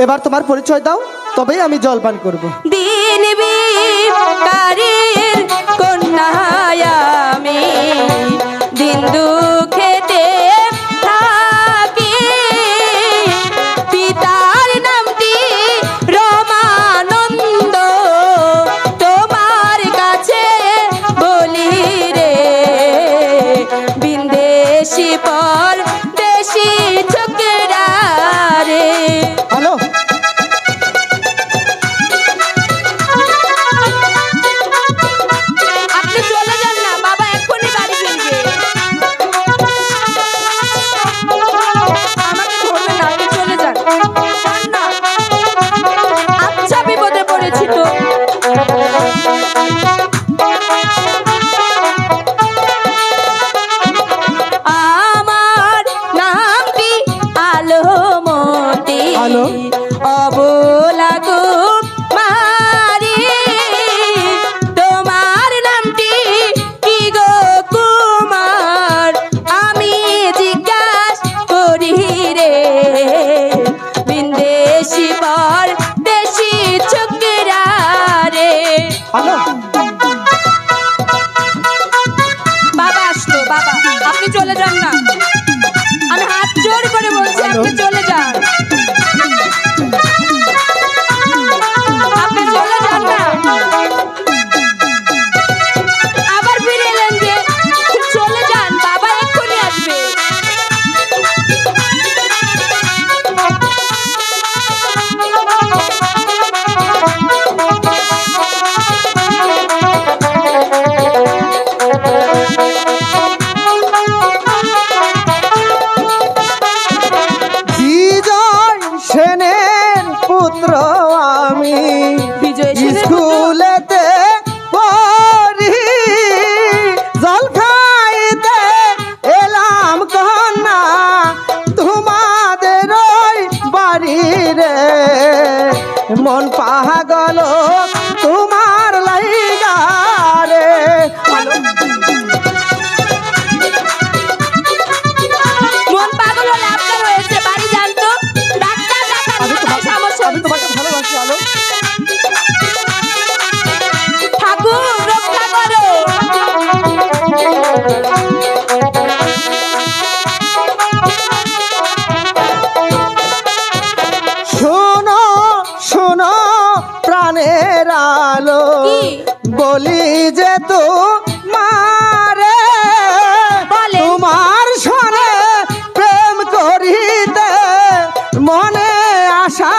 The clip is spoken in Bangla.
এবার তোমার পরিচয় দাও, তবেই আমি জল পান করব। দিন বিকারীর কন্যা আমি, দিন দুঃখেতে থাকি। পিতার নামটি রমানন্দ, তোমার কাছে বলি রে। বিন্দেশি পর দেশি ছোকরা রে। হ্যালো, আপনি চলে যান না, বাবা এক্ষুনি বাড়ি ফিরবে। আমাকে ধরবে না, আপনি চলে যান। যান না। আচ্ছা, বিপদে পড়েছি তো। আমার নামটি আলোমতি, আলো। অবলা কুমারী। তোমার নামটি কি গো কুমার, আমি জিজ্ঞাস করি রে। বিন্দেশি পর দেশি ছোকরা রে। হ্যালো, বাবা আসলো, বাবা আপনি চলে যান না, আমি হাত জোর করে বলছি আপনি চলে যান। আপনি চলে যান না। আবার ফিরে এলেন যে, চলে যান, বাবা এক্ষুনি আসবে। বিজয় সেনের পুত্র আমি, বিজয় সেনের পুত্র? স্কুলেতে পড়ি, জল খাইতে এলাম কন্যা তোমাদের ওই বাড়ি রে। মন পাগল তোমার লাইগা রে। মন পাগল হলে আপনার হয়েছে, বাড়ি যান তো, ডাক্তার দেখান, কোথায় সমস্যা আমি তোমাকে ভালোবাসি আলো। ঠাকুর রক্ষা করো। শোনো শোনো প্রাণের আলো, কি? বলি যে তো মারে বলেন। তোমার সনে প্রেম করিতে মনে আশা